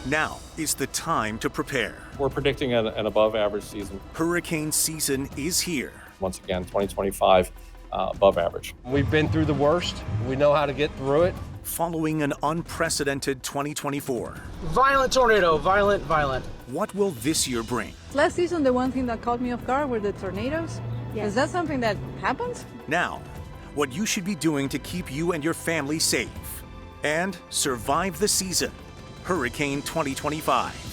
Now is the time to prepare. We're predicting an above-average season. Hurricane season is here. Once again, 2025, above average. We've been through the worst. We know how to get through it. Following an unprecedented 2024. Violent tornado, violent. What will this year bring? Last season, the one thing that caught me off guard were the tornadoes. Is that something that happens? Now, what you should be doing to keep you and your family safe and survive the season. Hurricane 2025.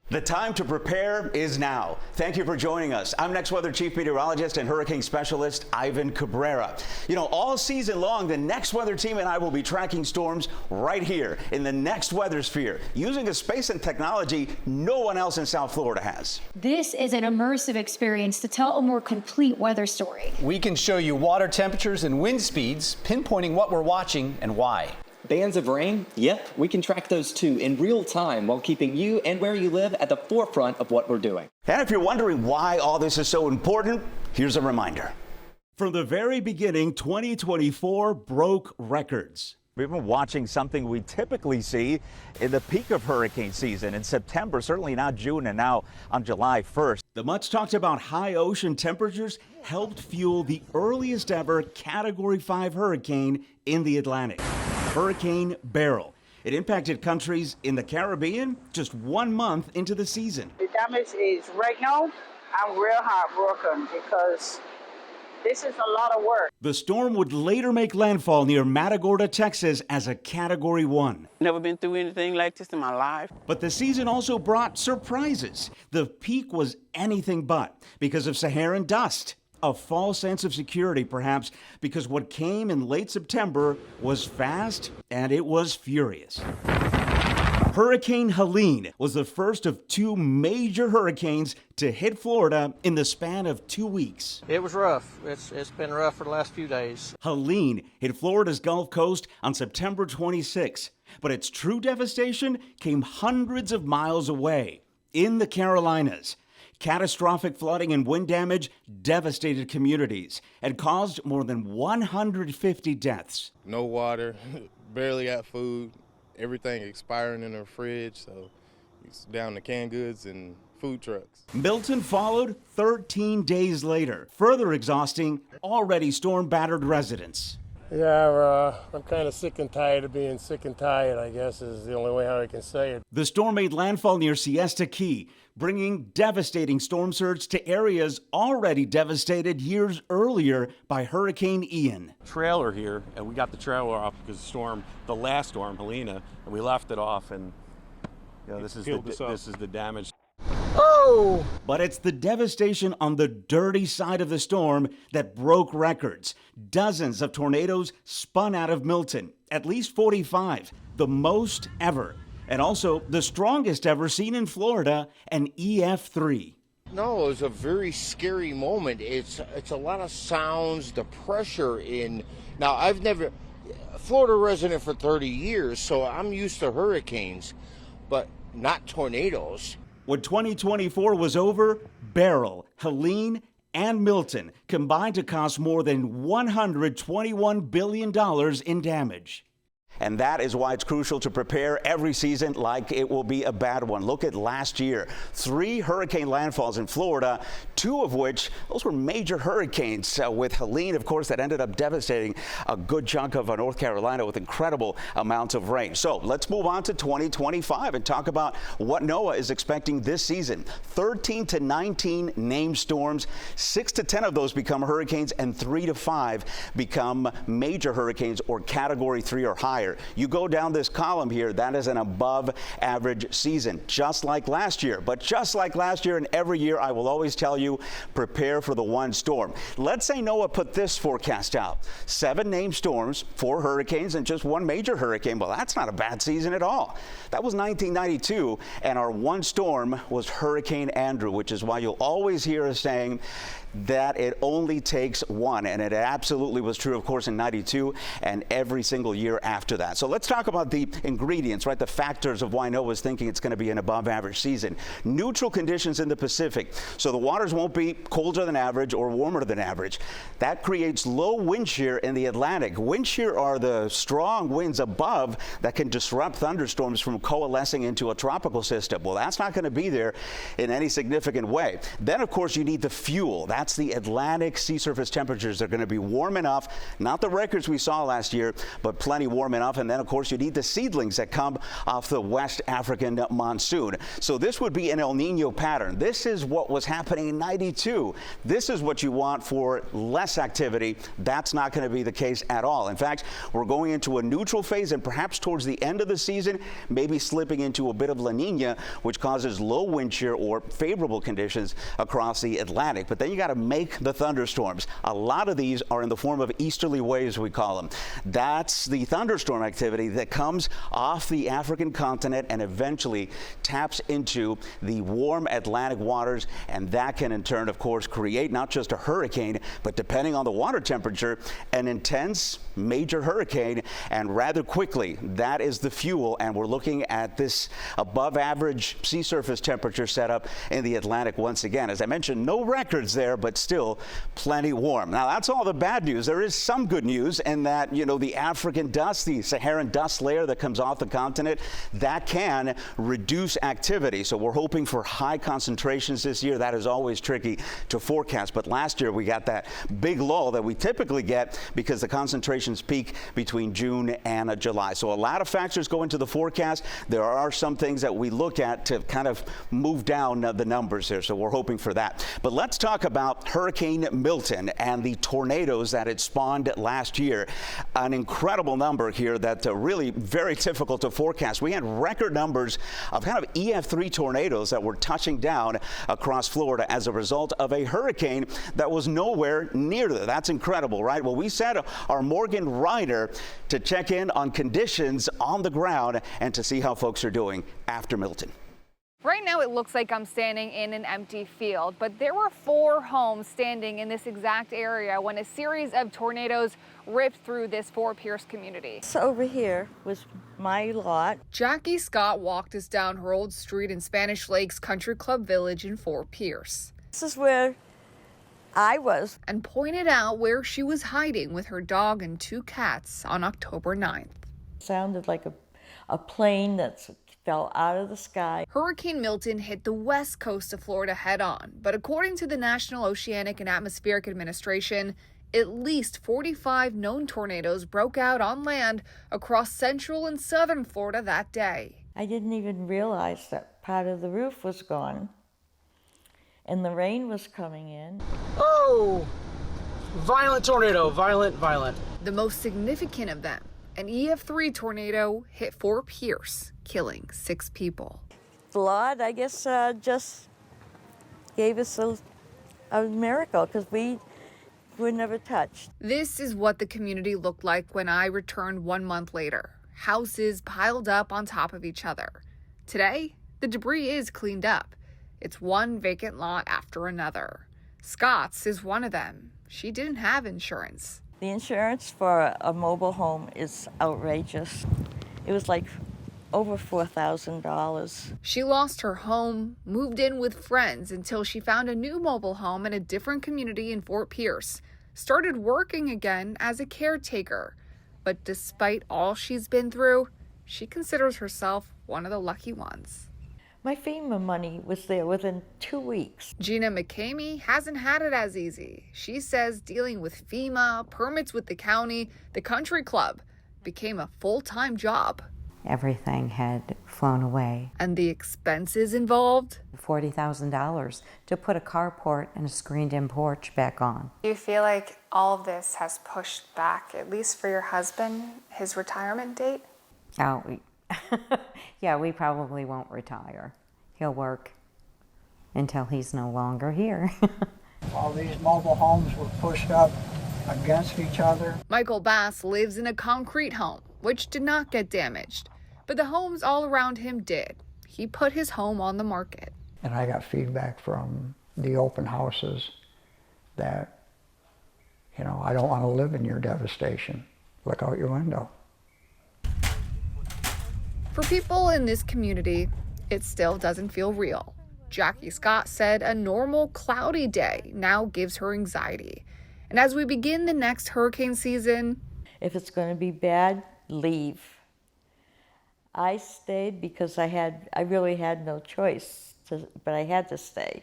The time to prepare is now. Thank you for joining us. I'm Next Weather Chief Meteorologist and Hurricane Specialist Ivan Cabrera. You know, all season long, the Next Weather team and I will be tracking storms right here in the Next Weather Sphere using a space and technology no one else in South Florida has. This is an immersive experience to tell a more complete weather story. We can show you water temperatures and wind speeds, pinpointing what we're watching and why. Bands of rain? Yep, we can track those too in real time while keeping you and where you live at the forefront of what we're doing. And if you're wondering why all this is so important, here's a reminder. From the very beginning, 2024 broke records. We've been watching something we typically see in the peak of hurricane season in September, certainly now June and now on July 1st. The much talked about high ocean temperatures helped fuel the earliest ever Category 5 hurricane in the Atlantic. Hurricane Beryl. It impacted countries in the Caribbean just 1 month into the season. The damage is right now, I'm real heartbroken because this is a lot of work. The storm would later make landfall near Matagorda, Texas as a Category 1. Never been through anything like this in my life. But the season also brought surprises. The peak was anything but because of Saharan dust. A false sense of security, perhaps, because what came in late September was fast and it was furious. Hurricane Helene was the first of 2 major hurricanes to hit Florida in the span of 2 weeks. It was rough. It's been rough for the last few days. Helene hit Florida's Gulf Coast on September 26, but its true devastation came hundreds of miles away in the Carolinas. Catastrophic flooding and wind damage devastated communities and caused more than 150 deaths. No water, barely got food, everything expiring in the fridge, so it's down to canned goods and food trucks. Milton followed 13 days later, further exhausting already storm-battered residents. Yeah, I'm kind of sick and tired of being sick and tired, I guess, is the only way how I can say it. The storm made landfall near Siesta Key, bringing devastating storm surge to areas already devastated years earlier by Hurricane Ian. Trailer here, and we got the trailer off because the last storm, Helene, and we left it off, and you know, this is the damage. Oh! But it's the devastation on the dirty side of the storm that broke records. Dozens of tornadoes spun out of Milton, at least 45, the most ever. And also the strongest ever seen in Florida, an EF3. No, it was a very scary moment. It's a lot of sounds, the pressure in. Now, I've never, Florida resident for 30 years, so I'm used to hurricanes, but not tornadoes. When 2024 was over, Beryl, Helene, and Milton combined to cost more than $121 billion in damage. And that is why it's crucial to prepare every season like it will be a bad one. Look at last year. 3 hurricane landfalls in Florida, 2 of which, those were major hurricanes. With Helene, of course, that ended up devastating a good chunk of North Carolina with incredible amounts of rain. So let's move on to 2025 and talk about what NOAA is expecting this season. 13 to 19 named storms, 6 to 10 of those become hurricanes, and 3 to 5 become major hurricanes or Category 3 or higher. You go down this column here, that is an above average season, just like last year. But just like last year and every year, I will always tell you, prepare for the one storm. Let's say NOAA put this forecast out. 7 named storms, 4 hurricanes, and just 1 major hurricane. Well, that's not a bad season at all. That was 1992, and our one storm was Hurricane Andrew, which is why you'll always hear us saying, that it only takes one. And it absolutely was true, of course, in 92 and every single year after that. So let's talk about the ingredients, right? The factors of why NOAA's thinking it's going to be an above average season. Neutral conditions in the Pacific. So the waters won't be colder than average or warmer than average. That creates low wind shear in the Atlantic. Wind shear are the strong winds above that can disrupt thunderstorms from coalescing into a tropical system. Well, that's not going to be there in any significant way. Then, of course, you need the fuel. That's the Atlantic sea surface temperatures. They're going to be warm enough, not the records we saw last year, but plenty warm enough. And then, of course, you need the seedlings that come off the West African monsoon. So this would be an El Nino pattern. This is what was happening in 92. This is what you want for less activity. That's not going to be the case at all. In fact, we're going into a neutral phase, and perhaps towards the end of the season, maybe slipping into a bit of La Nina, which causes low wind shear or favorable conditions across the Atlantic. But then you got to make the thunderstorms. A lot of these are in the form of easterly waves, we call them. That's the thunderstorm activity that comes off the African continent and eventually taps into the warm Atlantic waters, and that can in turn, of course, create not just a hurricane, but depending on the water temperature, an intense major hurricane, and rather quickly. That is the fuel, and we're looking at this above average sea surface temperature setup in the Atlantic once again. As I mentioned, no records there, but still plenty warm. Now, that's all the bad news. There is some good news in that, the African dust, the Saharan dust layer that comes off the continent, that can reduce activity. So we're hoping for high concentrations this year. That is always tricky to forecast. But last year we got that big lull that we typically get because the concentrations peak between June and July. So a lot of factors go into the forecast. There are some things that we look at to kind of move down the numbers here. So we're hoping for that. But let's talk about Hurricane Milton and the tornadoes that it spawned last year. An incredible number here that really very difficult to forecast. We had record numbers of kind of EF3 tornadoes that were touching down across Florida as a result of a hurricane that was nowhere near there. That's incredible, right? Well, we sent our Morgan Ryder to check in on conditions on the ground and to see how folks are doing after Milton. Right now it looks like I'm standing in an empty field, but there were 4 homes standing in this exact area when a series of tornadoes ripped through this Fort Pierce community. So over here was my lot. Jackie Scott walked us down her old street in Spanish Lakes Country Club Village in Fort Pierce. This is where I was. And pointed out where she was hiding with her dog and 2 cats on October 9th. Sounded like a plane that's fell out of the sky. Hurricane Milton hit the west coast of Florida head on, but according to the National Oceanic and Atmospheric Administration, at least 45 known tornadoes broke out on land across central and southern Florida that day. I didn't even realize that part of the roof was gone, and the rain was coming in. Oh! Violent tornado, violent. The most significant of them, an EF3 tornado hit Fort Pierce, killing 6 people. The Lord, I guess, just gave us a miracle because we were never touched. This is what the community looked like when I returned 1 month later. Houses piled up on top of each other. Today, the debris is cleaned up. It's one vacant lot after another. Scott's is one of them. She didn't have insurance. The insurance for a mobile home is outrageous. It was like over $4,000. She lost her home, moved in with friends until she found a new mobile home in a different community in Fort Pierce, started working again as a caretaker. But despite all she's been through, she considers herself one of the lucky ones. My FEMA money was there within 2 weeks. Gina McCamey hasn't had it as easy. She says dealing with FEMA, permits with the county, the country club became a full-time job. Everything had flown away. And the expenses involved? $40,000 to put a carport and a screened-in porch back on. Do you feel like all of this has pushed back, at least for your husband, his retirement date? Oh, yeah, we probably won't retire. He'll work until he's no longer here. All these mobile homes were pushed up against each other. Michael Bass lives in a concrete home, which did not get damaged, but the homes all around him did. He put his home on the market. And I got feedback from the open houses that, you know, I don't want to live in your devastation. Look out your window. For people in this community, it still doesn't feel real. Jackie Scott said a normal cloudy day now gives her anxiety. And as we begin the next hurricane season, if it's going to be bad, leave. I stayed because I really had no choice, but I had to stay.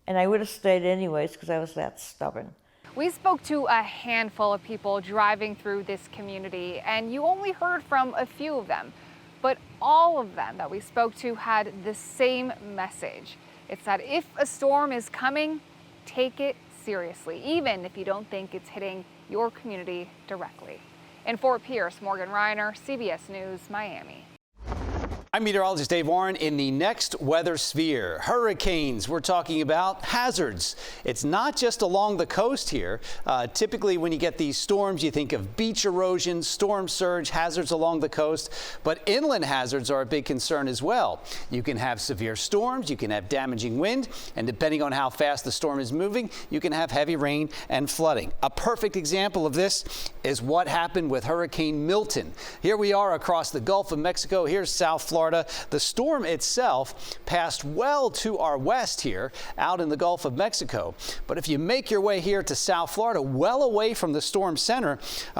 And I would have stayed anyways because I was that stubborn. we spoke to a handful of people driving through this community, and you only heard from a few of them. But all of them that we spoke to had the same message. It's that if a storm is coming, take it seriously, even if you don't think it's hitting your community directly. In Fort Pierce, Morgan Reiner, CBS News, Miami. I'm meteorologist Dave Warren. In the next weather sphere, hurricanes. We're talking about hazards. It's not just along the coast here. Typically, when you get these storms, you think of beach erosion, storm surge, hazards along the coast. But inland hazards are a big concern as well. You can have severe storms, you can have damaging wind, and depending on how fast the storm is moving, you can have heavy rain and flooding. A perfect example of this is what happened with Hurricane Milton. Here we are across the Gulf of Mexico. Here's South Florida. The storm itself passed well to our west here out in the Gulf of Mexico. But if you make your way here to South Florida, well away from the storm center,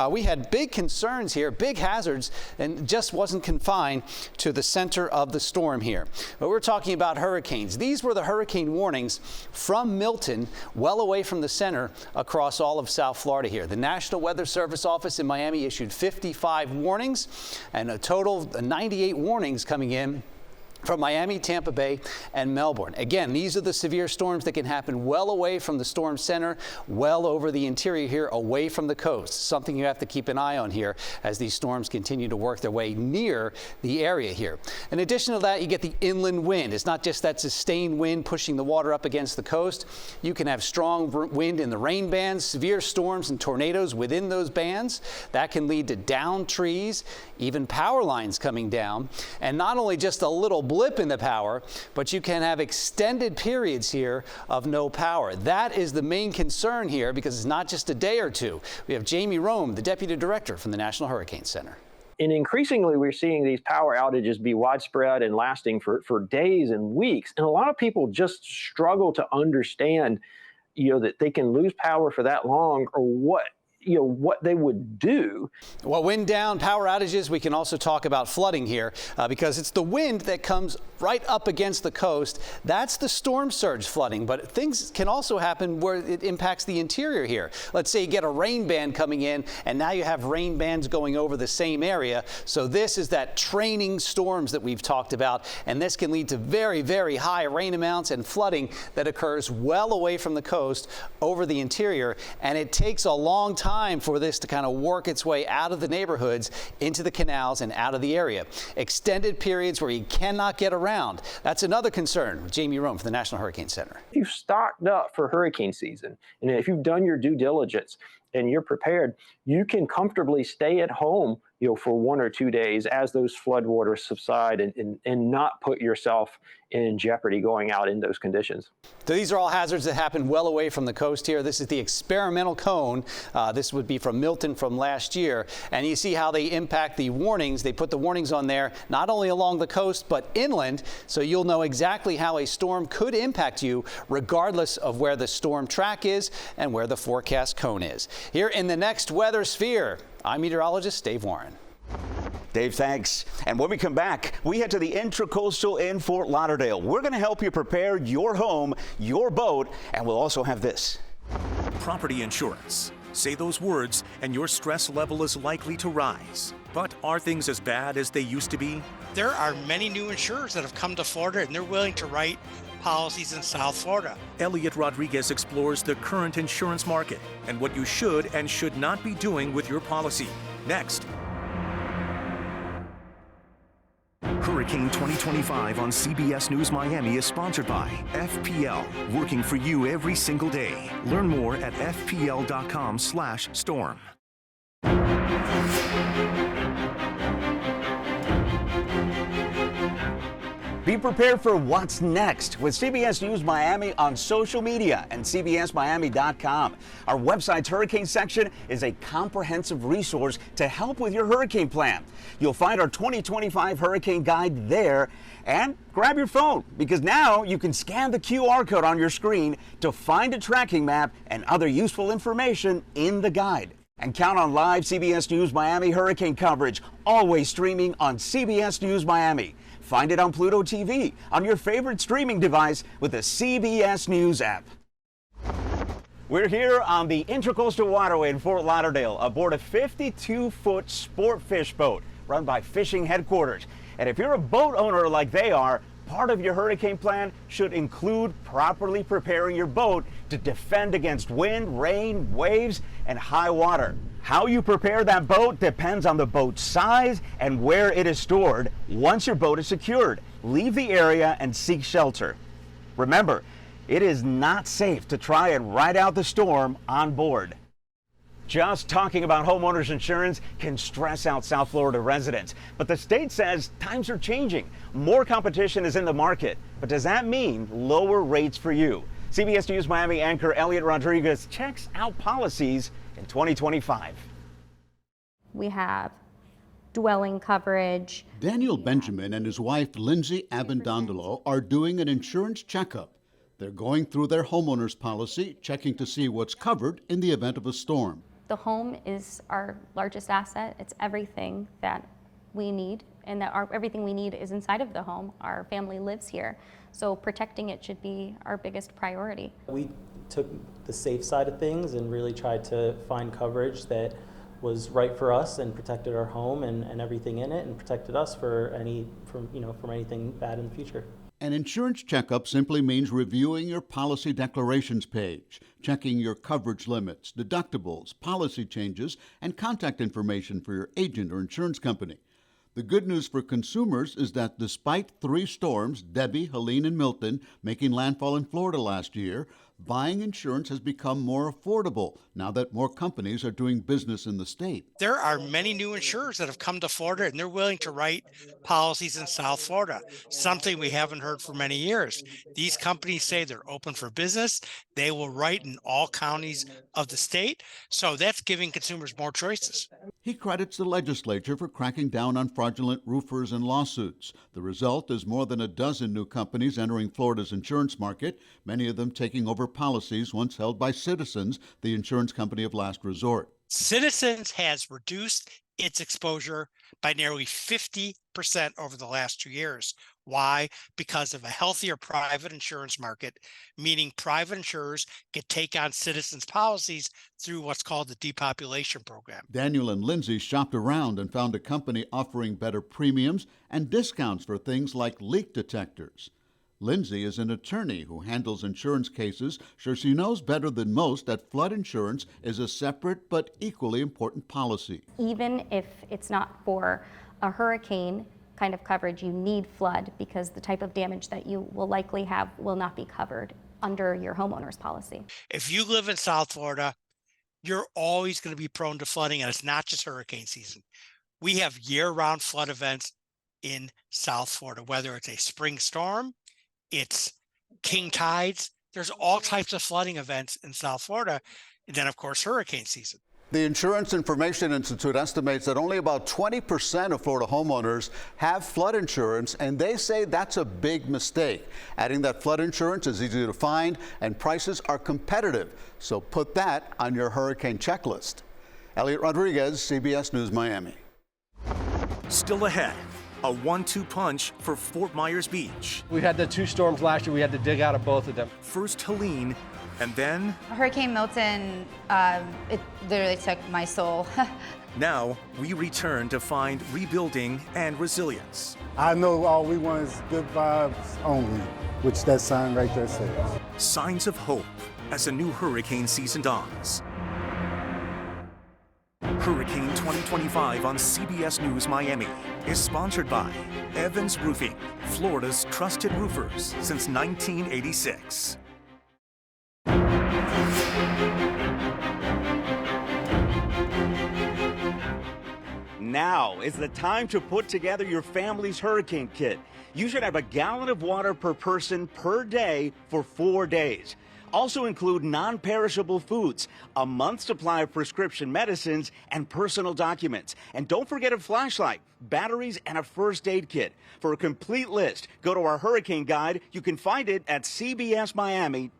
we had big concerns here, big hazards, and just wasn't confined to the center of the storm here. But we're talking about hurricanes. These were the hurricane warnings from Milton, well away from the center across all of South Florida here. The National Weather Service office in Miami issued 55 warnings and a total of 98 warnings coming in from Miami, Tampa Bay, and Melbourne. Again, these are the severe storms that can happen well away from the storm center, well over the interior here, away from the coast. Something you have to keep an eye on here as these storms continue to work their way near the area here. In addition to that, you get the inland wind. It's not just that sustained wind pushing the water up against the coast. You can have strong wind in the rain bands, severe storms and tornadoes within those bands. That can lead to downed trees, even power lines coming down, and not only just a little blip in the power, but you can have extended periods here of no power. That is the main concern here because it's not just a day or two. We have Jamie Rome, the Deputy Director from the National Hurricane Center. And increasingly, we're seeing these power outages be widespread and lasting for days and weeks. And a lot of people just struggle to understand, that they can lose power for that long or what they would do. Well, wind down, power outages, we can also talk about flooding here because it's the wind that comes right up against the coast. That's the storm surge flooding, but things can also happen where it impacts the interior here. Let's say you get a rain band coming in and now you have rain bands going over the same area. So this is that training storms that we've talked about, and this can lead to very, very high rain amounts and flooding that occurs well away from the coast over the interior, and it takes a long time for this to kind of work its way out of the neighborhoods into the canals and out of the area. Extended periods where you cannot get around. That's another concern. Jamie Rome from the National Hurricane Center. If you've stocked up for hurricane season, and if you've done your due diligence and you're prepared, you can comfortably stay at home, for 1 or 2 days as those floodwaters subside and not put yourself in jeopardy going out in those conditions. So these are all hazards that happen well away from the coast here. This is the experimental cone. This would be from Milton from last year. And you see how they impact the warnings. They put the warnings on there, not only along the coast, but inland. So you'll know exactly how a storm could impact you, regardless of where the storm track is and where the forecast cone is. Here in the next weather sphere, I'm meteorologist Dave Warren. Dave, thanks. And when we come back, we head to the Intracoastal in Fort Lauderdale. We're going to help you prepare your home, your boat, and we'll also have this. Property insurance. Say those words and your stress level is likely to rise. But are things as bad as they used to be? There are many new insurers that have come to Florida and they're willing to write policies in South Florida. Elliot Rodriguez explores the current insurance market and what you should and should not be doing with your policy. Next. Hurricane 2025 on CBS News Miami is sponsored by FPL, working for you every single day. Learn more at fpl.com/storm. Be prepared for what's next with CBS News Miami on social media and CBSMiami.com. Our website's hurricane section is a comprehensive resource to help with your hurricane plan. You'll find our 2025 hurricane guide there, and grab your phone because now you can scan the QR code on your screen to find a tracking map and other useful information in the guide. And count on live CBS News Miami hurricane coverage, always streaming on CBS News Miami. Find it on Pluto TV, on your favorite streaming device with the CBS News app. We're here on the Intracoastal Waterway in Fort Lauderdale aboard a 52-foot sport fish boat run by Fishing Headquarters. And if you're a boat owner like they are, part of your hurricane plan should include properly preparing your boat to defend against wind, rain, waves, and high water. How you prepare that boat depends on the boat's size and where it is stored. Once your boat is secured, leave the area and seek shelter. Remember, it is not safe to try and ride out the storm on board. Just talking about homeowners insurance can stress out South Florida residents, but the state says times are changing. More competition is in the market, but does that mean lower rates for you? CBS News Miami anchor Elliot Rodriguez checks out policies in 2025. We have dwelling coverage. Daniel Benjamin and his wife Lindsay Abendondolo are doing an insurance checkup. They're going through their homeowner's policy, checking to see what's covered in the event of a storm. The home is our largest asset. It's everything that we need, and that everything we need is inside of the home. Our family lives here, so protecting it should be our biggest priority. We took the safe side of things and really tried to find coverage that was right for us and protected our home and everything in it, and protected us from anything bad in the future. An insurance checkup simply means reviewing your policy declarations page, checking your coverage limits, deductibles, policy changes, and contact information for your agent or insurance company. The good news for consumers is that despite 3 storms, Debbie, Helene, and Milton, making landfall in Florida last year, buying insurance has become more affordable now that more companies are doing business in the state. There are many new insurers that have come to Florida, and they're willing to write policies in South Florida, something we haven't heard for many years. These companies say they're open for business. They will write in all counties of the state, so that's giving consumers more choices. He credits the legislature for cracking down on fraudulent roofers and lawsuits. The result is more than a dozen new companies entering Florida's insurance market, many of them taking over policies once held by Citizens, the insurance company of last resort. Citizens has reduced its exposure by nearly 50% over the last 2 years. Why? Because of a healthier private insurance market, meaning private insurers can take on Citizens policies through what's called the depopulation program. Daniel and Lindsay shopped around and found a company offering better premiums and discounts for things like leak detectors. Lindsay is an attorney who handles insurance cases, so she knows better than most that flood insurance is a separate but equally important policy. Even if it's not for a hurricane kind of coverage, you need flood because the type of damage that you will likely have will not be covered under your homeowner's policy. If you live in South Florida, you're always going to be prone to flooding, and it's not just hurricane season. We have year-round flood events in South Florida, whether it's a spring storm, it's king tides. There's all types of flooding events in South Florida. And then, of course, hurricane season. The Insurance Information Institute estimates that only about 20% of Florida homeowners have flood insurance, and they say that's a big mistake, adding that flood insurance is easy to find and prices are competitive. So put that on your hurricane checklist. Elliot Rodriguez, CBS News Miami. Still ahead, a 1-2 punch for Fort Myers Beach. We had the 2 storms last year. We had to dig out of both of them. First Helene, and then Hurricane Milton, it literally took my soul. now we return to find rebuilding and resilience. I know all we want is good vibes only, which that sign right there says. Signs of hope as a new hurricane season dawns. Hurricane 2025 on CBS News Miami is sponsored by Evans Roofing, Florida's trusted roofers since 1986. Now is the time to put together your family's hurricane kit. You should have a gallon of water per person per day for 4 days. Also include non-perishable foods, a month's supply of prescription medicines, and personal documents. And don't forget a flashlight, batteries, and a first aid kit. For a complete list, go to our hurricane guide. You can find it at cbsmiami.com.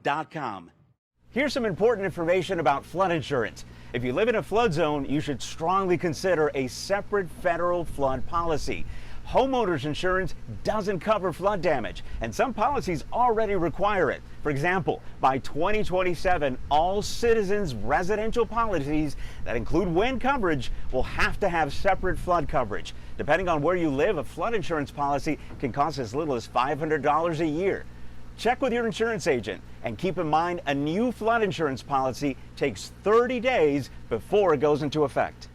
Here's some important information about flood insurance. If you live in a flood zone, you should strongly consider a separate federal flood policy. Homeowners insurance doesn't cover flood damage, and some policies already require it. For example, by 2027, all citizens' residential policies that include wind coverage will have to have separate flood coverage. Depending on where you live, a flood insurance policy can cost as little as $500 a year. Check with your insurance agent, and keep in mind a new flood insurance policy takes 30 days before it goes into effect.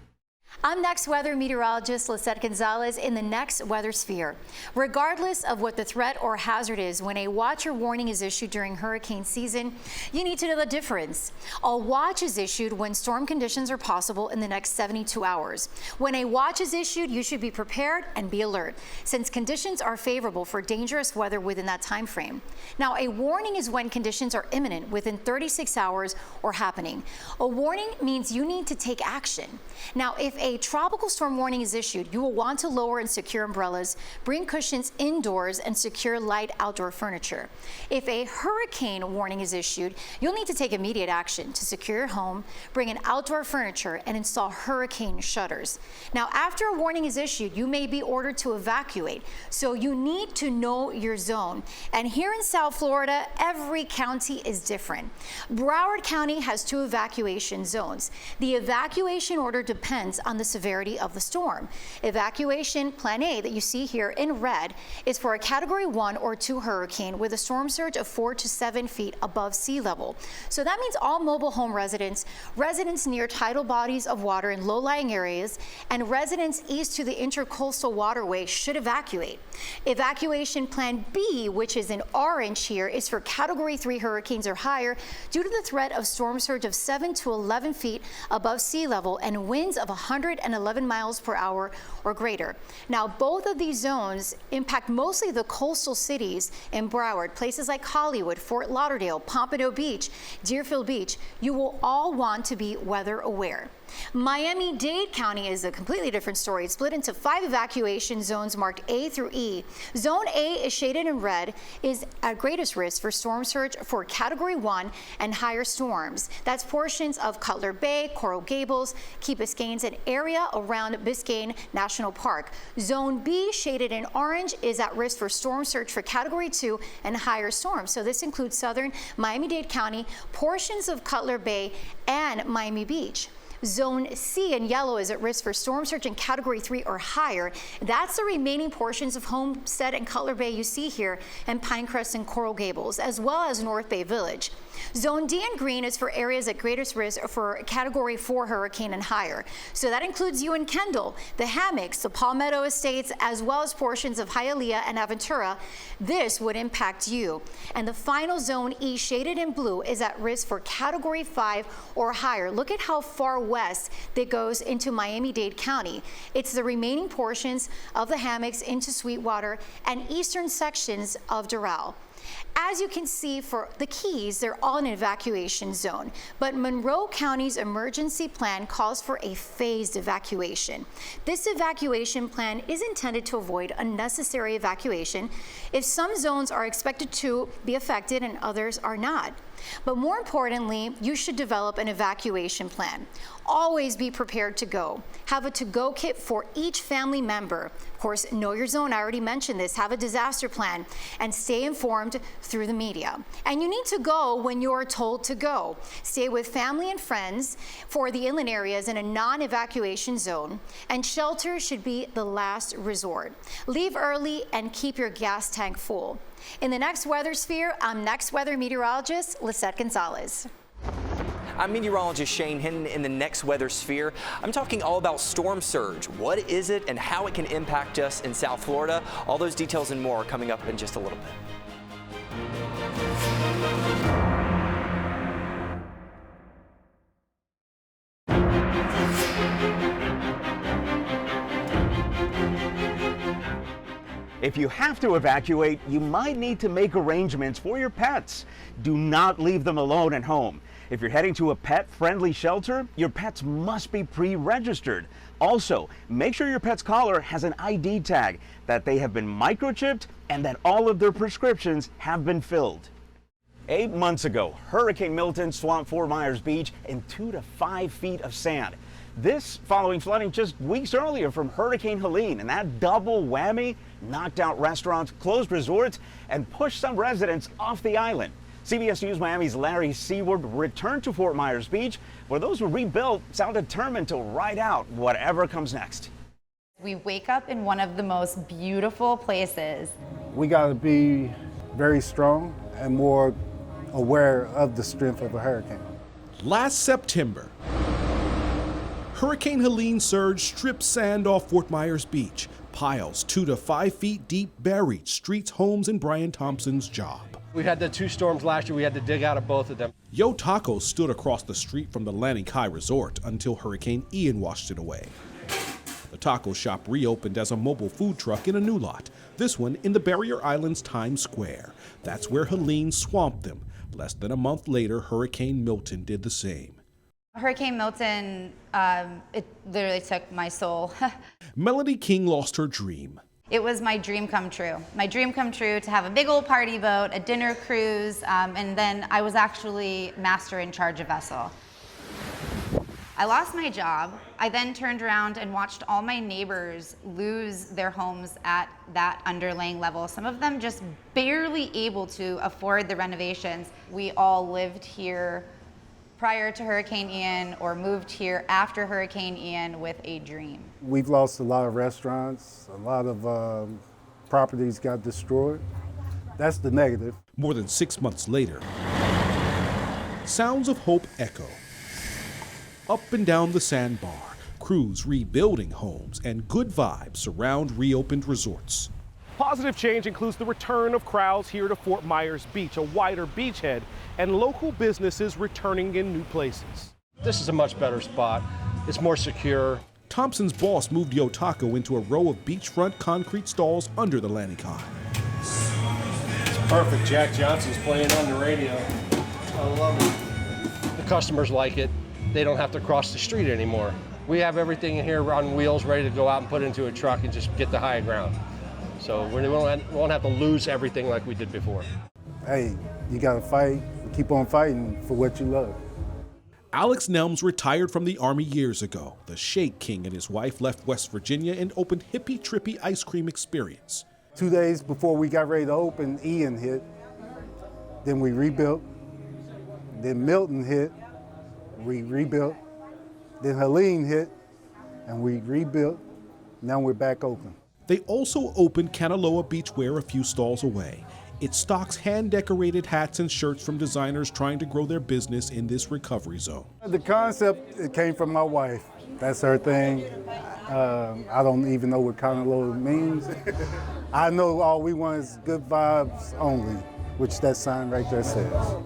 I'm next weather meteorologist Lisette Gonzalez in the next weather sphere. Regardless of what the threat or hazard is, when a watch or warning is issued during hurricane season, you need to know the difference. A watch is issued when storm conditions are possible in the next 72 hours. When a watch is issued, you should be prepared and be alert, since conditions are favorable for dangerous weather within that time frame. Now, a warning is when conditions are imminent within 36 hours or happening. A warning means you need to take action. Now, if a tropical storm warning is issued, you will want to lower and secure umbrellas, bring cushions indoors, and secure light outdoor furniture. If a hurricane warning is issued, you'll need to take immediate action to secure your home, bring in outdoor furniture, and install hurricane shutters. Now, after a warning is issued, you may be ordered to evacuate, so you need to know your zone. And here in South Florida, every county is different. Broward County has 2 evacuation zones. The evacuation order depends on the severity of the storm. Evacuation Plan A that you see here in red is for a Category 1 or 2 hurricane with a storm surge of 4 to 7 feet above sea level. So that means all mobile home residents, residents near tidal bodies of water in low-lying areas, and residents east to the intercoastal waterway should evacuate. Evacuation Plan B, which is in orange here, is for Category 3 hurricanes or higher due to the threat of storm surge of 7 to 11 feet above sea level and winds of 111 miles per hour or greater. Now, both of these zones impact mostly the coastal cities in Broward, places like Hollywood, Fort Lauderdale, Pompano Beach, Deerfield Beach. You will all want to be weather aware. Miami-Dade County is a completely different story. It's split into 5 evacuation zones marked A through E. Zone A is shaded in red, is at greatest risk for storm surge for Category 1 and higher storms. That's portions of Cutler Bay, Coral Gables, Key Biscayne, and area around Biscayne National Park. Zone B, shaded in orange, is at risk for storm surge for Category 2 and higher storms. So this includes southern Miami-Dade County, portions of Cutler Bay, and Miami Beach. Zone C in yellow is at risk for storm surge in Category 3 or higher. That's the remaining portions of Homestead and Cutler Bay you see here, and Pinecrest and Coral Gables, as well as North Bay Village. Zone D in green is for areas at greatest risk for Category 4 hurricane and higher. So that includes you and Kendall, the Hammocks, the Palmetto Estates, as well as portions of Hialeah and Aventura. This would impact you. And the final zone E, shaded in blue, is at risk for Category 5 or higher. Look at how far west that goes into Miami-Dade County. It's the remaining portions of the Hammocks into Sweetwater and eastern sections of Doral. As you can see, for the Keys, they're all in an evacuation zone, but Monroe County's emergency plan calls for a phased evacuation. This evacuation plan is intended to avoid unnecessary evacuation if some zones are expected to be affected and others are not. But more importantly, you should develop an evacuation plan. Always be prepared to go. Have a to-go kit for each family member. Of course, know your zone. I already mentioned this. Have a disaster plan and stay informed through the media. And you need to go when you're told to go. Stay with family and friends for the inland areas in a non-evacuation zone, and shelter should be the last resort. Leave early and keep your gas tank full. In the next weather sphere, I'm next weather meteorologist Lisette Gonzalez. I'm meteorologist Shane Hinton in the next weather sphere. I'm talking all about storm surge. What is it and how it can impact us in South Florida? All those details and more are coming up in just a little bit. If you have to evacuate, you might need to make arrangements for your pets. Do not leave them alone at home. If you're heading to a pet-friendly shelter, your pets must be pre-registered. Also, make sure your pet's collar has an ID tag, that they have been microchipped, and that all of their prescriptions have been filled. 8 months ago, Hurricane Milton swamped Fort Myers Beach in 2 to 5 feet of sand. This following flooding just weeks earlier from Hurricane Helene, and that double whammy knocked out restaurants, closed resorts, and pushed some residents off the island. CBS News Miami's Larry Seward returned to Fort Myers Beach, where those who rebuilt sound determined to ride out whatever comes next. We wake up in one of the most beautiful places. We got to be very strong and more aware of the strength of a hurricane. Last September, Hurricane Helene surge stripped sand off Fort Myers Beach. Piles 2 to 5 feet deep buried streets, homes, and Brian Thompson's job. We had the 2 storms last year. We had to dig out of both of them. Yo Taco stood across the street from the Landing High Resort until Hurricane Ian washed it away. The taco shop reopened as a mobile food truck in a new lot, this one in the Barrier Islands Times Square. That's where Helene swamped them. Less than a month later, Hurricane Milton did the same. Hurricane Milton, it literally took my soul. Melody King lost her dream. It was my dream come true. My dream come true to have a big old party boat, a dinner cruise, and then I was actually master in charge a vessel. I lost my job. I then turned around and watched all my neighbors lose their homes at that underlaying level. Some of them just barely able to afford the renovations. We all lived here prior to Hurricane Ian or moved here after Hurricane Ian with a dream. We've lost a lot of restaurants, a lot of properties got destroyed. That's the negative. More than 6 months later, sounds of hope echo. Up and down the sandbar, crews rebuilding homes, and good vibes surround reopened resorts. Positive change includes the return of crowds here to Fort Myers Beach, a wider beachhead, and local businesses returning in new places. This is a much better spot. It's more secure. Thompson's boss moved Yo Taco into a row of beachfront concrete stalls under the Landing High. It's perfect. Jack Johnson's playing on the radio. I love it. The customers like it. They don't have to cross the street anymore. We have everything in here on wheels ready to go out and put into a truck and just get the high ground. So we won't have to lose everything like we did before. Hey, you got to fight, keep on fighting for what you love. Alex Nelms retired from the Army years ago. The Shake King and his wife left West Virginia and opened Hippie Trippy Ice Cream Experience. 2 days before we got ready to open, Ian hit. Then we rebuilt. Then Milton hit. We rebuilt. Then Helene hit, and we rebuilt. Now we're back open. They also opened Kanaloa Beachwear a few stalls away. It stocks hand-decorated hats and shirts from designers trying to grow their business in this recovery zone. The concept, it came from my wife. That's her thing. I don't even know what Kanaloa means. I know all we want is good vibes only, which that sign right there says.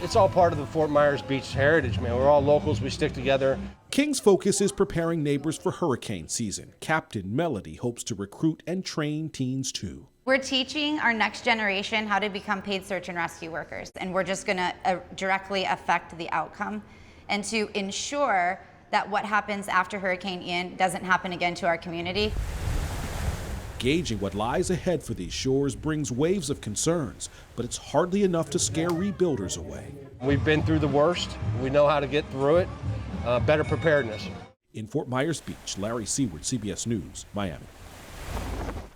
It's all part of the Fort Myers Beach heritage, man. We're all locals, we stick together. King's focus is preparing neighbors for hurricane season. Captain Melody hopes to recruit and train teens too. We're teaching our next generation how to become paid search and rescue workers, and we're just gonna directly affect the outcome and to ensure that what happens after Hurricane Ian doesn't happen again to our community. Gauging what lies ahead for these shores brings waves of concerns, but it's hardly enough to scare rebuilders away. We've been through the worst. We know how to get through it. Better preparedness. In Fort Myers Beach, Larry Seward, CBS News, Miami.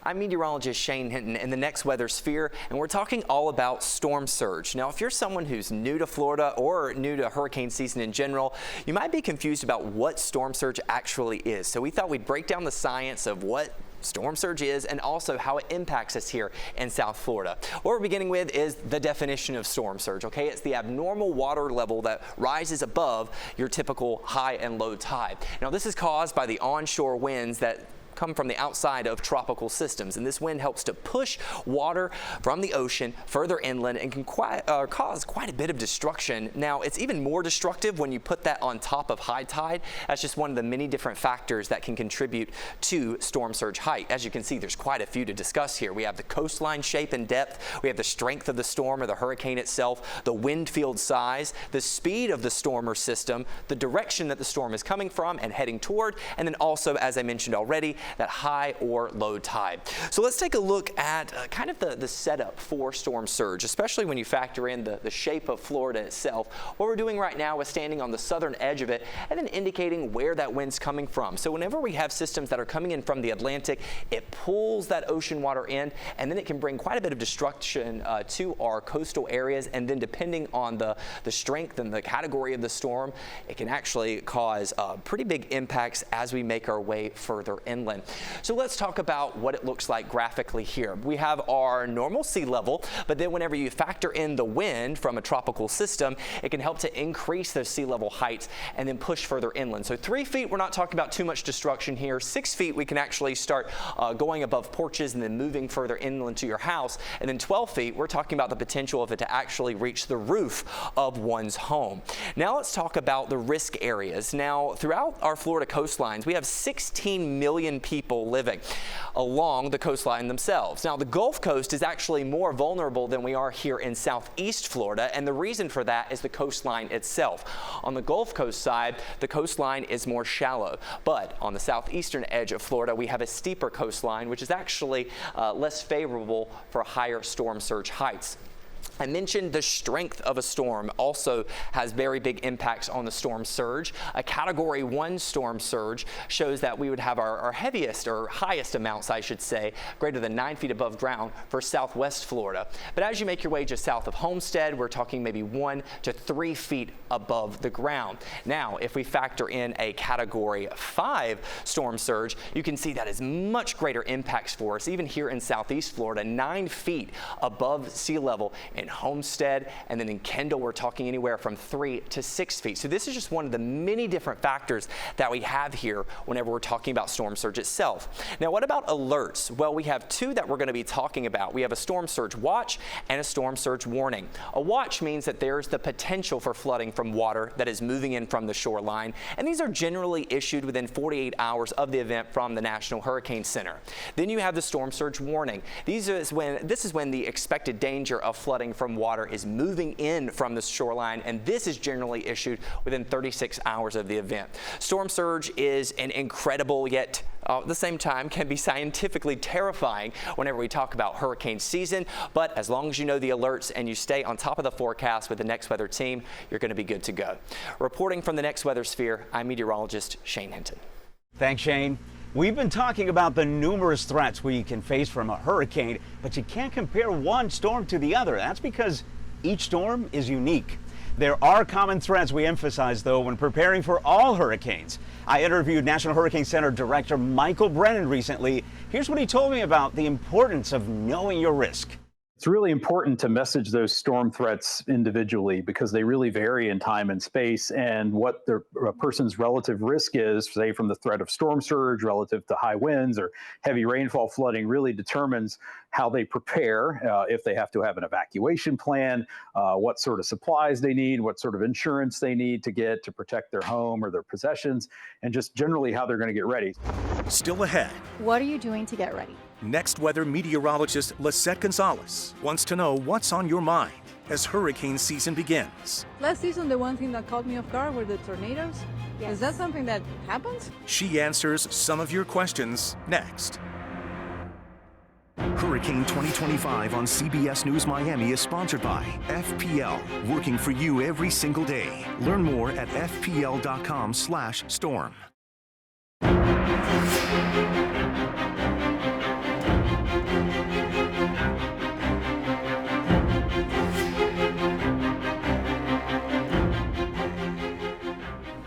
I'm meteorologist Shane Hinton in the next weather sphere, and we're talking all about storm surge. Now, if you're someone who's new to Florida or new to hurricane season in general, you might be confused about what storm surge actually is. So we thought we'd break down the science of what storm surge is and also how it impacts us here in South Florida. What we're beginning with is the definition of storm surge, okay? It's the abnormal water level that rises above your typical high and low tide. Now, this is caused by the onshore winds that come from the outside of tropical systems, and this wind helps to push water from the ocean further inland and can cause quite a bit of destruction. Now, it's even more destructive when you put that on top of high tide. That's just one of the many different factors that can contribute to storm surge height. As you can see, there's quite a few to discuss here. We have the coastline shape and depth, we have the strength of the storm or the hurricane itself, the wind field size, the speed of the storm or system, the direction that the storm is coming from and heading toward, and then also, as I mentioned already, that high or low tide. So let's take a look at kind of the setup for storm surge, especially when you factor in the shape of Florida itself. What we're doing right now is standing on the southern edge of it and then indicating where that wind's coming from. So whenever we have systems that are coming in from the Atlantic, it pulls that ocean water in, and then it can bring quite a bit of destruction to our coastal areas. And then depending on the strength and the category of the storm, it can actually cause pretty big impacts as we make our way further inland. So let's talk about what it looks like graphically here. We have our normal sea level, but then whenever you factor in the wind from a tropical system, it can help to increase those sea level heights and then push further inland. So 3 feet, we're not talking about too much destruction here. 6 feet, we can actually start going above porches and then moving further inland to your house. And then 12 feet, we're talking about the potential of it to actually reach the roof of one's home. Now let's talk about the risk areas. Now, throughout our Florida coastlines, we have 16 million people living along the coastline themselves. Now, the Gulf Coast is actually more vulnerable than we are here in southeast Florida, and the reason for that is the coastline itself. On the Gulf Coast side, the coastline is more shallow, but on the southeastern edge of Florida, we have a steeper coastline, which is actually less favorable for higher storm surge heights. I mentioned the strength of a storm also has very big impacts on the storm surge. A Category 1 storm surge shows that we would have our heaviest or highest amounts, I should say, greater than 9 feet above ground for southwest Florida. But as you make your way just south of Homestead, we're talking maybe 1 to 3 feet above the ground. Now, if we factor in a Category 5 storm surge, you can see that is much greater impacts for us, even here in southeast Florida, 9 feet above sea level in Homestead, and then in Kendall, we're talking anywhere from 3 to 6 feet. So this is just one of the many different factors that we have here whenever we're talking about storm surge itself. Now, what about alerts? Well, we have two that we're going to be talking about. We have a storm surge watch and a storm surge warning. A watch means that there's the potential for flooding from water that is moving in from the shoreline, and these are generally issued within 48 hours of the event from the National Hurricane Center. Then you have the storm surge warning. This is when the expected danger of flooding from water is moving in from the shoreline, and this is generally issued within 36 hours of the event. Storm surge is an incredible yet at the same time can be scientifically terrifying whenever we talk about hurricane season, but as long as you know the alerts and you stay on top of the forecast with the Next Weather team, you're going to be good to go. Reporting from the Next Weather Sphere, I'm meteorologist Shane Hinton. Thanks, Shane. We've been talking about the numerous threats we can face from a hurricane, but you can't compare one storm to the other. That's because each storm is unique. There are common threats we emphasize, though, when preparing for all hurricanes. I interviewed National Hurricane Center Director Michael Brennan recently. Here's what he told me about the importance of knowing your risk. It's really important to message those storm threats individually because they really vary in time and space, and what a person's relative risk is, say from the threat of storm surge relative to high winds or heavy rainfall flooding, really determines how they prepare, if they have to have an evacuation plan, what sort of supplies they need, what sort of insurance they need to get to protect their home or their possessions, and just generally how they're going to get ready. Still ahead. What are you doing to get ready? Next Weather meteorologist Lisette Gonzalez wants to know what's on your mind as hurricane season begins. Last season, the one thing that caught me off guard were the tornadoes. Yes. Is that something that happens? She answers some of your questions next. Hurricane 2025 on CBS News Miami is sponsored by FPL, working for you every single day. Learn more at fpl.com/storm.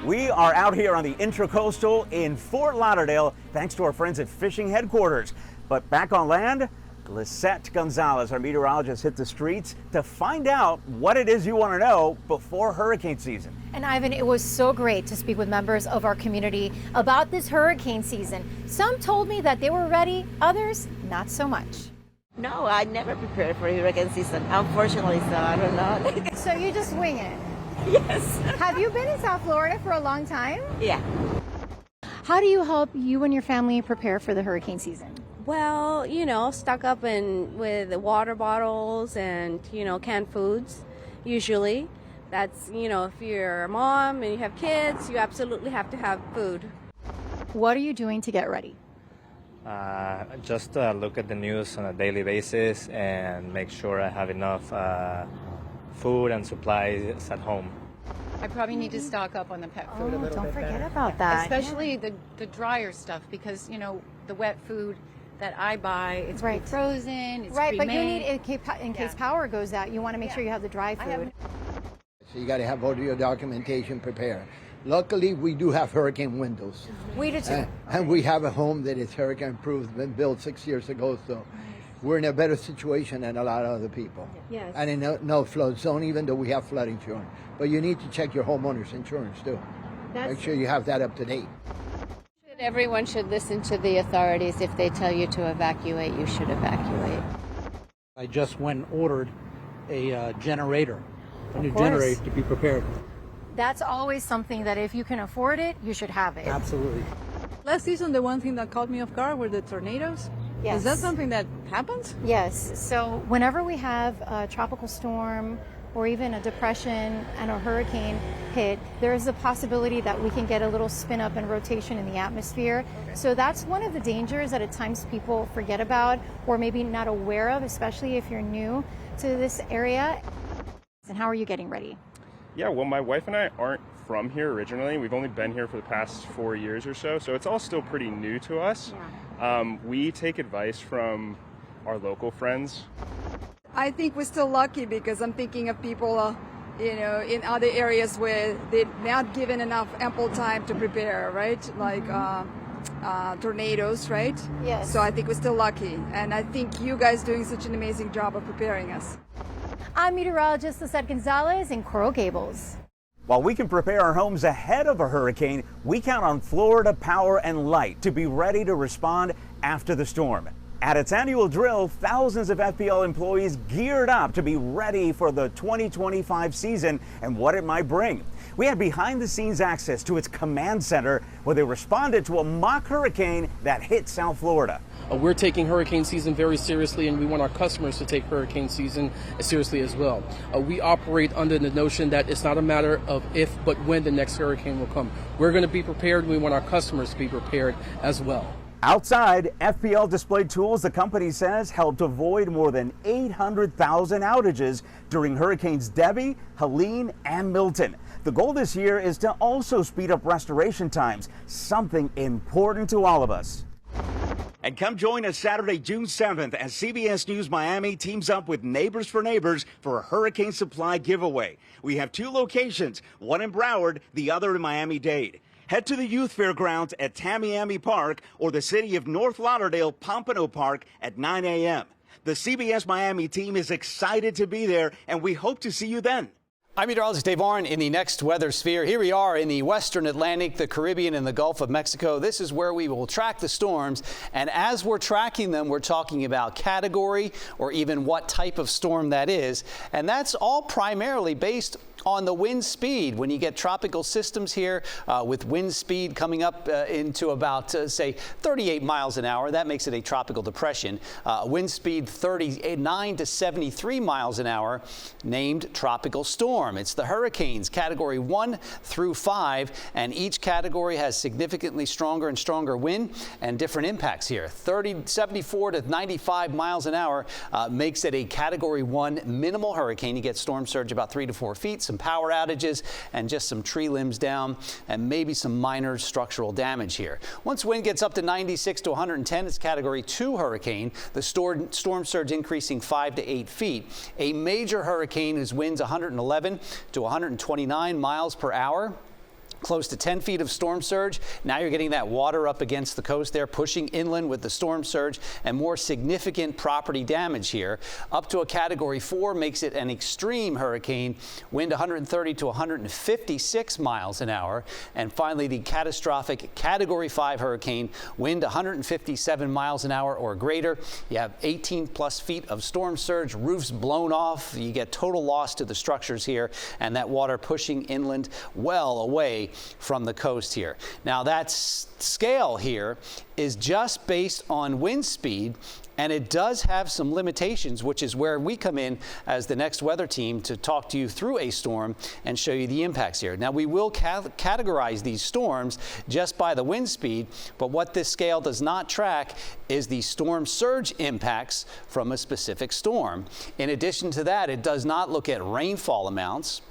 We are out here on the Intracoastal in Fort Lauderdale, thanks to our friends at Fishing Headquarters. But back on land, Lisette Gonzalez, our meteorologist, hit the streets to find out what it is you want to know before hurricane season. And Ivan, it was so great to speak with members of our community about this hurricane season. Some told me that they were ready, others not so much. No, I never prepared for hurricane season, unfortunately, so I don't know. So you just wing it? Yes. Have you been in South Florida for a long time? Yeah. How do you help you and your family prepare for the hurricane season? Well, stock up with water bottles and, canned foods, usually. That's, if you're a mom and you have kids, you absolutely have to have food. What are you doing to get ready? Just look at the news on a daily basis and make sure I have enough food and supplies at home. I probably need to stock up on the pet food a little don't bit forget better. about that. Especially the drier stuff, because, the wet food that I buy, it's frozen, it's right, but you pre-made. need, in case power goes out, you want to make sure you have the dry food. So you got to have all your documentation prepared. Luckily, we do have hurricane windows. We do too. And we have a home that is hurricane proof, been built 6 years ago, so we're in a better situation than a lot of other people. Yes. And in no flood zone, even though we have flood insurance. But you need to check your homeowner's insurance too. Make sure you have that up to date. Everyone should listen to the authorities. If they tell you to evacuate, you should evacuate. I just went and ordered a generator, a new course. generator to be prepared. That's always something that if you can afford it, you should have it. Absolutely. Last season, the one thing that caught me off guard were the tornadoes. Yes. Is that something that happens? Yes. So whenever we have a tropical storm or even a depression and a hurricane hit, there is a possibility that we can get a little spin up and rotation in the atmosphere. So that's one of the dangers that at times people forget about or maybe not aware of, especially if you're new to this area. And how are you getting ready? Yeah, well, my wife and I aren't from here originally. We've only been here for the past 4 years or so, so it's all still pretty new to us. Yeah. We take advice from our local friends. I think we're still lucky because I'm thinking of people, in other areas where they're not given enough ample time to prepare, right? Like tornadoes, right? Yes. So I think we're still lucky, and I think you guys doing such an amazing job of preparing us. I'm meteorologist Lisette Gonzalez in Coral Gables. While we can prepare our homes ahead of a hurricane, we count on Florida Power and Light to be ready to respond after the storm. At its annual drill, thousands of FPL employees geared up to be ready for the 2025 season and what it might bring. We had behind-the-scenes access to its command center where they responded to a mock hurricane that hit South Florida. We're taking hurricane season very seriously, and we want our customers to take hurricane season seriously as well. We operate under the notion that it's not a matter of if, but when the next hurricane will come. We're going to be prepared. We want our customers to be prepared as well. Outside, FPL displayed tools the company says helped avoid more than 800,000 outages during Hurricanes Debbie, Helene, and Milton. The goal this year is to also speed up restoration times, something important to all of us. And come join us Saturday, June 7th as CBS News Miami teams up with Neighbors for Neighbors for a hurricane supply giveaway. We have 2 locations, one in Broward, the other in Miami-Dade. Head to the Youth Fairgrounds at Tamiami Park or the City of North Lauderdale Pompano Park at 9 a.m. The CBS Miami team is excited to be there, and we hope to see you then. I'm meteorologist Dave Warren in the next weather sphere. Here we are in the Western Atlantic, the Caribbean, and the Gulf of Mexico. This is where we will track the storms. And as we're tracking them, we're talking about category or even what type of storm that is. And that's all primarily based on the wind speed. When you get tropical systems here with wind speed coming up into about, say, 38 miles an hour, that makes it a tropical depression. Wind speed 39 to 73 miles an hour, named tropical storm. It's the hurricanes, category 1 through 5, and each category has significantly stronger and stronger wind and different impacts here. 74 to 95 miles an hour makes it a category 1 minimal hurricane. You get storm surge about 3 to 4 feet, some power outages, and just some tree limbs down, and maybe some minor structural damage here. Once wind gets up to 96 to 110, it's category 2 hurricane. The storm surge increasing 5 to 8 feet. A major hurricane whose winds 111 to 129 miles per hour. close to 10 feet of storm surge. Now you're getting that water up against the coast there, pushing inland with the storm surge and more significant property damage here. Up to a Category 4 makes it an extreme hurricane, wind 130 to 156 miles an hour. And finally, the catastrophic Category 5 hurricane, wind 157 miles an hour or greater. You have 18 plus feet of storm surge, roofs blown off. You get total loss to the structures here, and that water pushing inland well away from the coast here. Now that scale here is just based on wind speed, and it does have some limitations, which is where we come in as the next weather team to talk to you through a storm and show you the impacts here. Now we will categorize these storms just by the wind speed, but what this scale does not track is the storm surge impacts from a specific storm. In addition to that, it does not look at rainfall amounts.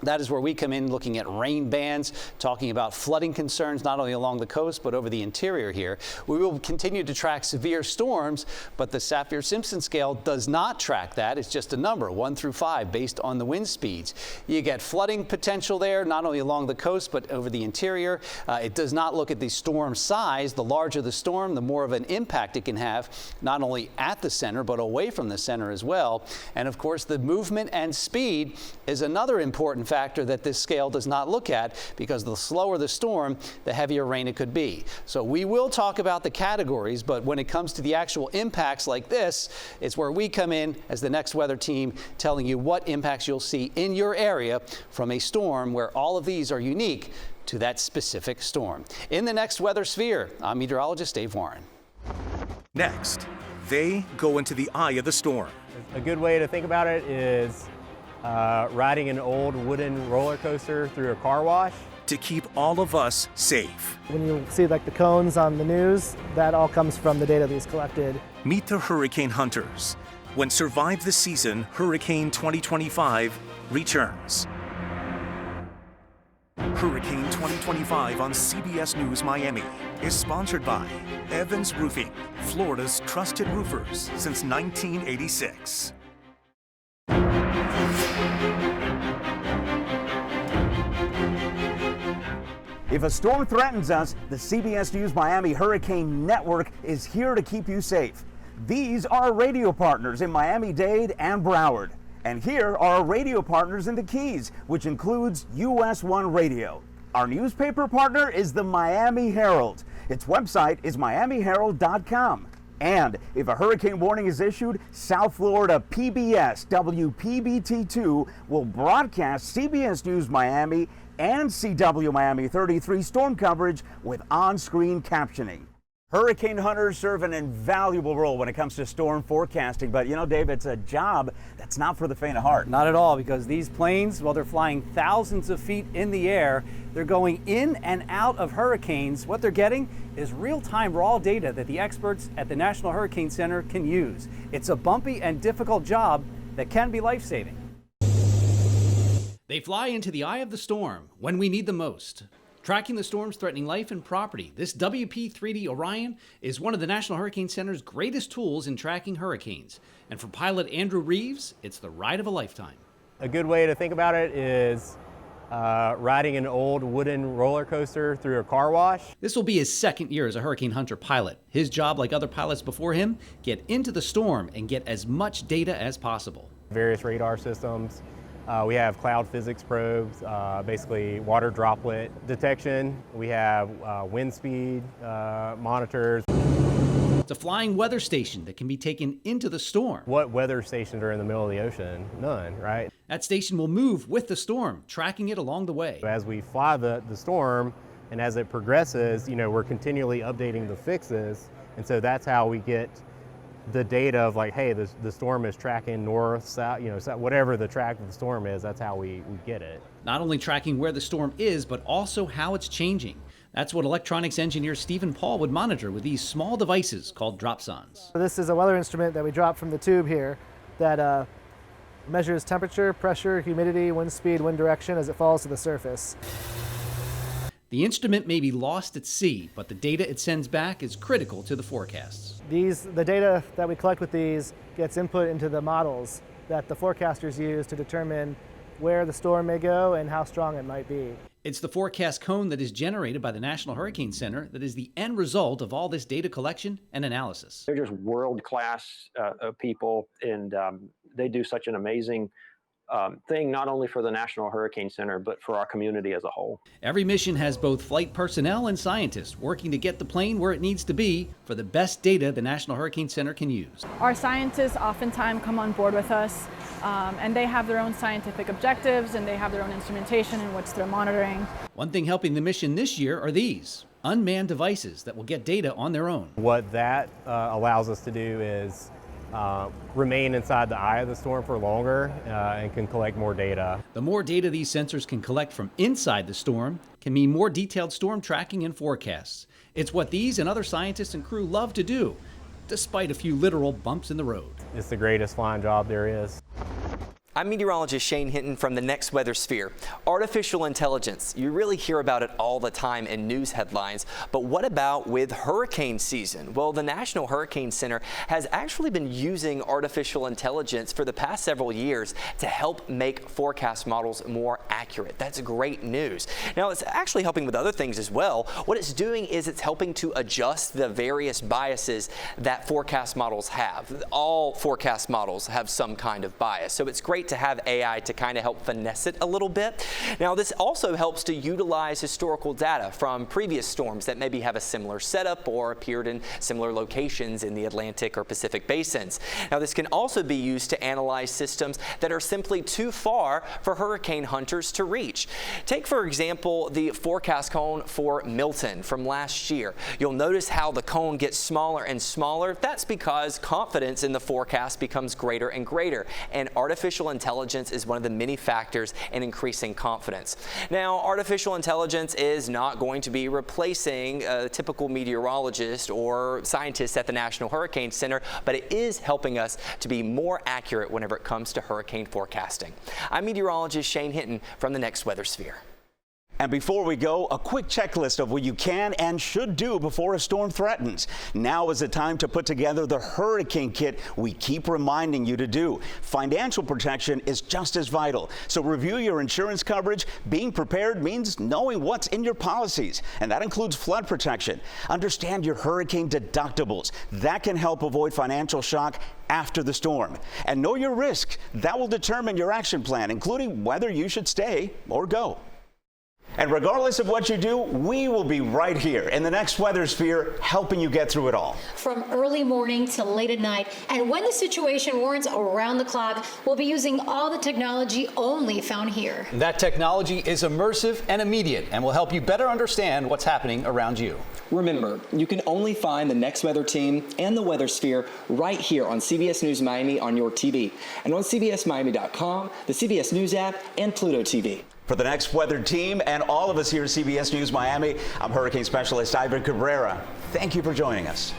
That is where we come in looking at rain bands, talking about flooding concerns not only along the coast but over the interior here. We will continue to track severe storms, but the Saffir-Simpson scale does not track that. It's just a number, 1 through 5, based on the wind speeds. You get flooding potential there, not only along the coast but over the interior. It does not look at the storm size. The larger the storm, the more of an impact it can have, not only at the center but away from the center as well. And of course, the movement and speed is another important factor that this scale does not look at, because the slower the storm, the heavier rain it could be. So we will talk about the categories, but when it comes to the actual impacts like this, it's where we come in as the next weather team, telling you what impacts you'll see in your area from a storm, where all of these are unique to that specific storm. In the next weather sphere, I'm meteorologist Dave Warren. Next, they go into the eye of the storm. A good way to think about it is riding an old wooden roller coaster through a car wash. To keep all of us safe. When you see like the cones on the news, that all comes from the data that's collected. Meet the hurricane hunters when Survive the Season Hurricane 2025 returns. Hurricane 2025 on CBS News Miami is sponsored by Evans Roofing, Florida's trusted roofers since 1986. If a storm threatens us, the CBS News Miami Hurricane Network is here to keep you safe. These are our radio partners in Miami-Dade and Broward. And here are our radio partners in the Keys, which includes US 1 Radio. Our newspaper partner is the Miami Herald. Its website is miamiherald.com. And if a hurricane warning is issued, South Florida PBS WPBT2 will broadcast CBS News Miami and CW Miami 33 storm coverage with on-screen captioning. Hurricane hunters serve an invaluable role when it comes to storm forecasting, but you know, Dave, it's a job that's not for the faint of heart. Not at all, because these planes, while they're flying thousands of feet in the air, they're going in and out of hurricanes. What they're getting is real-time raw data that the experts at the National Hurricane Center can use. It's a bumpy and difficult job that can be life-saving. They fly into the eye of the storm when we need them most. Tracking the storms threatening life and property, this WP-3D Orion is one of the National Hurricane Center's greatest tools in tracking hurricanes. And for pilot Andrew Reeves, it's the ride of a lifetime. A good way to think about it is riding an old wooden roller coaster through a car wash. This will be his second year as a Hurricane Hunter pilot. His job, like other pilots before him, get into the storm and get as much data as possible. Various radar systems. We have cloud physics probes, basically water droplet detection. We have wind speed monitors. It's a flying weather station that can be taken into the storm. What weather stations are in the middle of the ocean? None, right? That station will move with the storm, tracking it along the way. As we fly the storm and as it progresses, you know, we're continually updating the fixes. And so that's how we get the data of like, hey, the storm is tracking north, south, you know, whatever the track of the storm is, that's how we get it. Not only tracking where the storm is, but also how it's changing. That's what electronics engineer Stephen Paul would monitor with these small devices called dropsondes. This is a weather instrument that we drop from the tube here that measures temperature, pressure, humidity, wind speed, wind direction as it falls to the surface. The instrument may be lost at sea, but the data it sends back is critical to the forecasts. The data that we collect with these gets input into the models that the forecasters use to determine where the storm may go and how strong it might be. It's the forecast cone that is generated by the National Hurricane Center that is the end result of all this data collection and analysis. They're just world-class people, and they do such an amazing thing, not only for the National Hurricane Center, but for our community as a whole. Every mission has both flight personnel and scientists working to get the plane where it needs to be for the best data the National Hurricane Center can use. Our scientists oftentimes come on board with us, and they have their own scientific objectives, and they have their own instrumentation and what they're monitoring. One thing helping the mission this year are these unmanned devices that will get data on their own. What that allows us to do is remain inside the eye of the storm for longer and can collect more data. The more data these sensors can collect from inside the storm can mean more detailed storm tracking and forecasts. It's what these and other scientists and crew love to do, despite a few literal bumps in the road. It's the greatest flying job there is. I'm meteorologist Shane Hinton from the Next Weather Sphere. Artificial intelligence, you really hear about it all the time in news headlines, but what about with hurricane season? Well, the National Hurricane Center has actually been using artificial intelligence for the past several years to help make forecast models more accurate. That's great news. Now, it's actually helping with other things as well. What it's doing is it's helping to adjust the various biases that forecast models have. All forecast models have some kind of bias, so it's great to have AI to kind of help finesse it a little bit. Now, this also helps to utilize historical data from previous storms that maybe have a similar setup or appeared in similar locations in the Atlantic or Pacific basins. Now, this can also be used to analyze systems that are simply too far for hurricane hunters to reach. Take, for example, the forecast cone for Milton from last year. You'll notice how the cone gets smaller and smaller. That's because confidence in the forecast becomes greater and greater, and artificial intelligence is one of the many factors in increasing confidence. Now, artificial intelligence is not going to be replacing a typical meteorologist or scientist at the National Hurricane Center, but it is helping us to be more accurate whenever it comes to hurricane forecasting. I'm meteorologist Shane Hinton from the Next Weather Sphere. And before we go, a quick checklist of what you can and should do before a storm threatens. Now is the time to put together the hurricane kit we keep reminding you to do. Financial protection is just as vital. So review your insurance coverage. Being prepared means knowing what's in your policies, and that includes flood protection. Understand your hurricane deductibles. That can help avoid financial shock after the storm. And know your risk. That will determine your action plan, including whether you should stay or go. And regardless of what you do, we will be right here in the Next Weather Sphere helping you get through it all. From early morning to late at night, and when the situation warrants, around the clock, we'll be using all the technology only found here. That technology is immersive and immediate and will help you better understand what's happening around you. Remember, you can only find the Next Weather Team and the Weather Sphere right here on CBS News Miami on your TV, and on CBSMiami.com, the CBS News app, and Pluto TV. For the Next Weather Team and all of us here at CBS News Miami, I'm Hurricane Specialist Ivan Cabrera. Thank you for joining us.